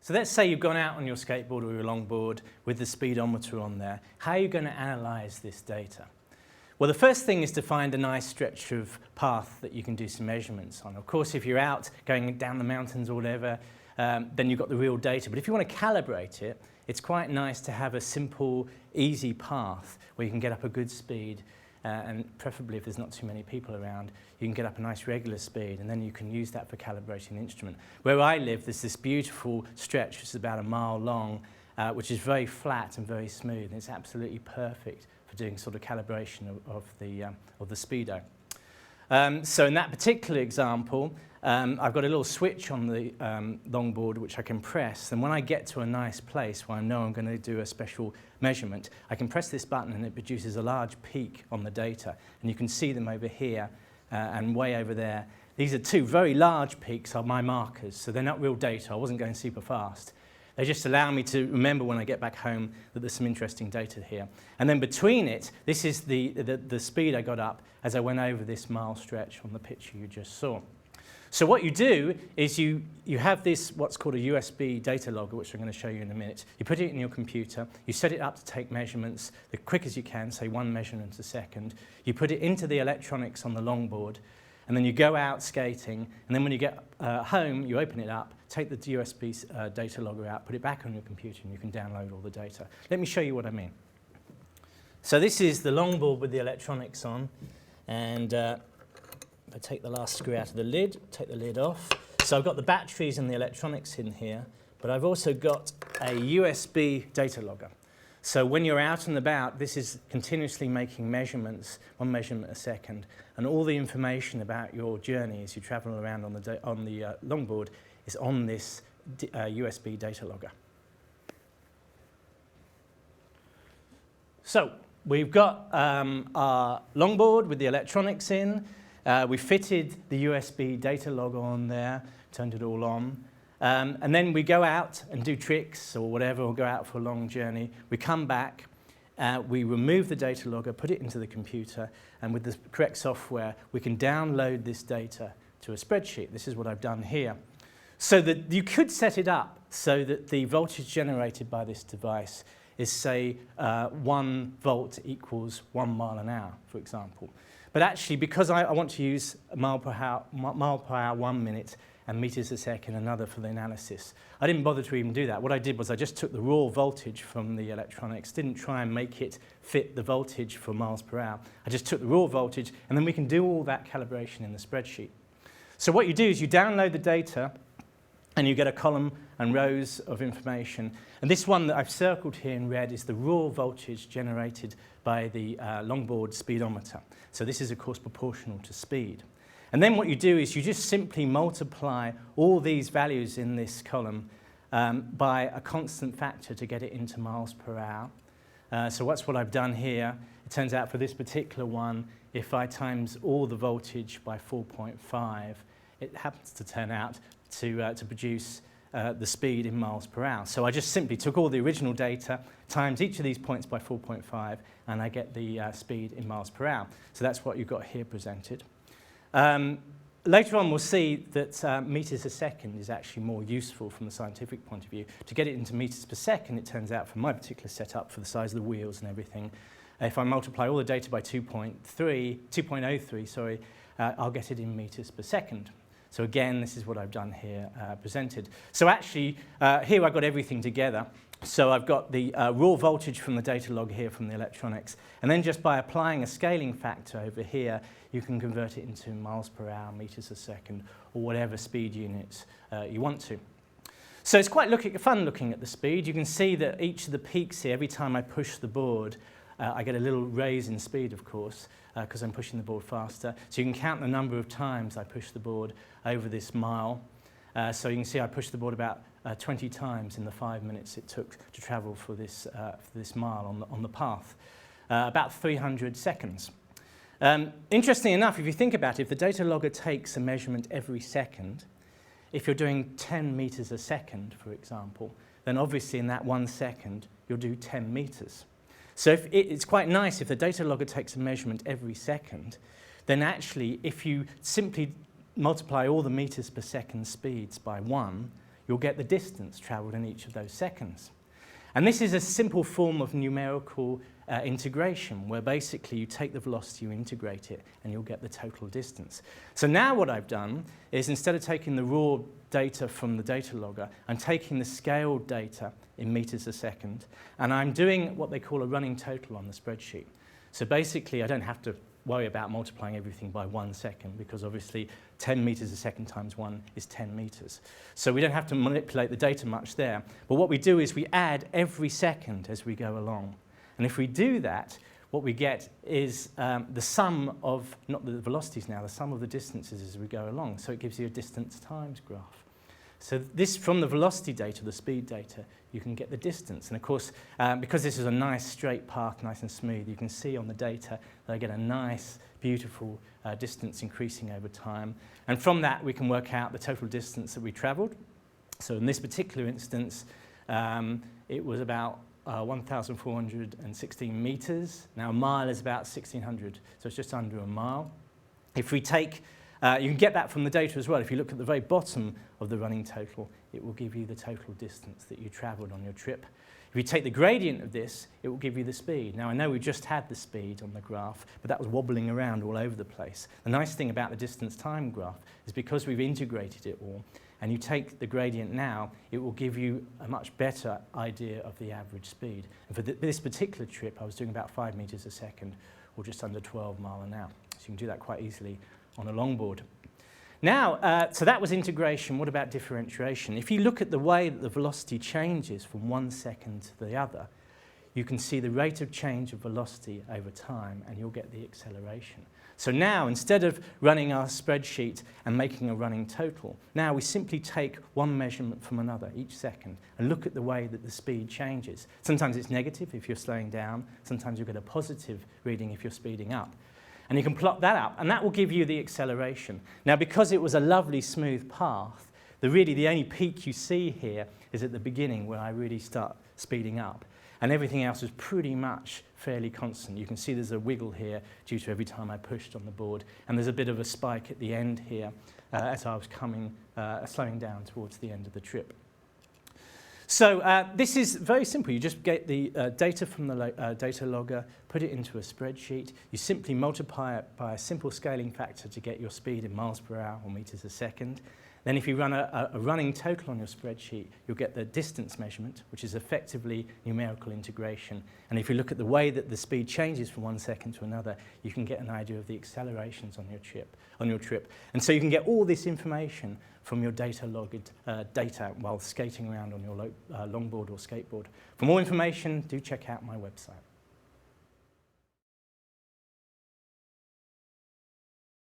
So let's say you've gone out on your skateboard or your longboard with the speedometer on there. How are you going to analyse this data? Well, the first thing is to find a nice stretch of path that you can do some measurements on. Of course, if you're out going down the mountains or whatever, then you've got the real data. But if you want to calibrate it, it's quite nice to have a simple, easy path where you can get up a good speed, and preferably if there's not too many people around, you can get up a nice regular speed, and then you can use that for calibrating the instrument. Where I live, there's this beautiful stretch which is about a mile long, which is very flat and very smooth, and it's absolutely perfect for doing sort of calibration of the speedo. So in that particular example, I've got a little switch on the longboard which I can press, and when I get to a nice place where I know I'm going to do a special measurement, I can press this button and it produces a large peak on the data, and you can see them over here and way over there. These are two very large peaks are my markers, so they're not real data. I wasn't going super fast. They just allow me to remember when I get back home that there's some interesting data here. And then between it, this is the speed I got up as I went over this mile stretch on the picture you just saw. So what you do is you have this, what's called a USB data logger, which I'm going to show you in a minute. You put it in your computer, you set it up to take measurements the quick as you can, say 1 measurement a second. You put it into the electronics on the longboard, and then you go out skating, and then when you get home, you open it up, take the USB data logger out, put it back on your computer, and you can download all the data. Let me show you what I mean. So this is the longboard with the electronics on, and if I take the last screw out of the lid, take the lid off. So I've got the batteries and the electronics in here, but I've also got a USB data logger. So when you're out and about, this is continuously making measurements, 1 measurement a second, and all the information about your journey as you travel around on the longboard is on this USB data logger. So we've got our longboard with the electronics in. We fitted the USB data logger on there, turned it all on. And then we go out and do tricks or whatever, or go out for a long journey. We come back, we remove the data logger, put it into the computer, and with the correct software, we can download this data to a spreadsheet. This is what I've done here. So that you could set it up so that the voltage generated by this device is, say, 1 volt equals 1 mile an hour, for example. But actually, because I want to use mile per hour 1 minute, and meters a second another for the analysis, I didn't bother to even do that. What I did was I just took the raw voltage from the electronics, didn't try and make it fit the voltage for miles per hour. I just took the raw voltage, and then we can do all that calibration in the spreadsheet. So what you do is you download the data, and you get a column and rows of information. And this one that I've circled here in red is the raw voltage generated by the longboard speedometer. So this is, of course, proportional to speed. And then what you do is you just simply multiply all these values in this column by a constant factor to get it into miles per hour. So that's what I've done here. It turns out for this particular one, if I times all the voltage by 4.5, it happens to turn out to produce the speed in miles per hour. So I just simply took all the original data, times each of these points by 4.5, and I get the speed in miles per hour. So that's what you've got here presented. Later on, we'll see that meters a second is actually more useful from the scientific point of view. To get it into meters per second, it turns out, from my particular setup, for the size of the wheels and everything, if I multiply all the data by 2.03, I'll get it in meters per second. So again, this is what I've done here presented. So actually, here I've got everything together. So I've got the raw voltage from the data log here from the electronics, and then just by applying a scaling factor over here, you can convert it into miles per hour, meters a second, or whatever speed units you want to. So it's quite fun looking at the speed. You can see that each of the peaks here, every time I push the board, I get a little raise in speed, of course, because I'm pushing the board faster. So you can count the number of times I push the board over this mile. So you can see I pushed the board about 20 times in the 5 minutes it took to travel for this mile on the path, about 300 seconds. Interestingly enough, if you think about it, if the data logger takes a measurement every second, if you're doing 10 meters a second, for example, then obviously in that 1 second, you'll do 10 meters. So it's quite nice if the data logger takes a measurement every second, then actually if you simply multiply all the meters per second speeds by 1, you'll get the distance travelled in each of those seconds. And this is a simple form of numerical integration, where basically you take the velocity, you integrate it, and you'll get the total distance. So now what I've done is, instead of taking the raw data from the data logger, I'm taking the scaled data in meters a second, and I'm doing what they call a running total on the spreadsheet. So basically, I don't have to worry about multiplying everything by 1 second, because obviously 10 meters a second times 1 is 10 meters. So we don't have to manipulate the data much there. But what we do is we add every second as we go along. And if we do that, what we get is the sum of, not the velocities now, the sum of the distances as we go along. So it gives you a distance times graph. So this, from the velocity data, the speed data, you can get the distance. And of course, because this is a nice straight path, nice and smooth, you can see on the data that I get a nice, beautiful distance increasing over time. And from that, we can work out the total distance that we travelled. So in this particular instance, it was about 1,416 meters. Now, a mile is about 1,600, so it's just under a mile. If we take, you can get that from the data as well. If you look at the very bottom of the running total, it will give you the total distance that you travelled on your trip. If you take the gradient of this, it will give you the speed. Now, I know we just had the speed on the graph, but that was wobbling around all over the place. The nice thing about the distance time graph is, because we've integrated it all, and you take the gradient now, it will give you a much better idea of the average speed. And for this particular trip, I was doing about 5 meters a second, or just under 12 miles an hour. So you can do that quite easily on a longboard. Now, so that was integration. What about differentiation? If you look at the way that the velocity changes from 1 second to the other, you can see the rate of change of velocity over time, and you'll get the acceleration. So now, instead of running our spreadsheet and making a running total, now we simply take one measurement from another each second and look at the way that the speed changes. Sometimes it's negative if you're slowing down. Sometimes you'll get a positive reading if you're speeding up. And you can plot that out, and that will give you the acceleration. Now, because it was a lovely smooth path, the only peak you see here is at the beginning, where I really start speeding up. And everything else is pretty much fairly constant. You can see there's a wiggle here due to every time I pushed on the board. And there's a bit of a spike at the end here as I was slowing down towards the end of the trip. So this is very simple. You just get the data from the data logger, put it into a spreadsheet. You simply multiply it by a simple scaling factor to get your speed in miles per hour or meters a second. Then if you run a running total on your spreadsheet, you'll get the distance measurement, which is effectively numerical integration. And if you look at the way that the speed changes from 1 second to another, you can get an idea of the accelerations on your trip. And so you can get all this information from your data logged data while skating around on your longboard or skateboard. For more information, do check out my website.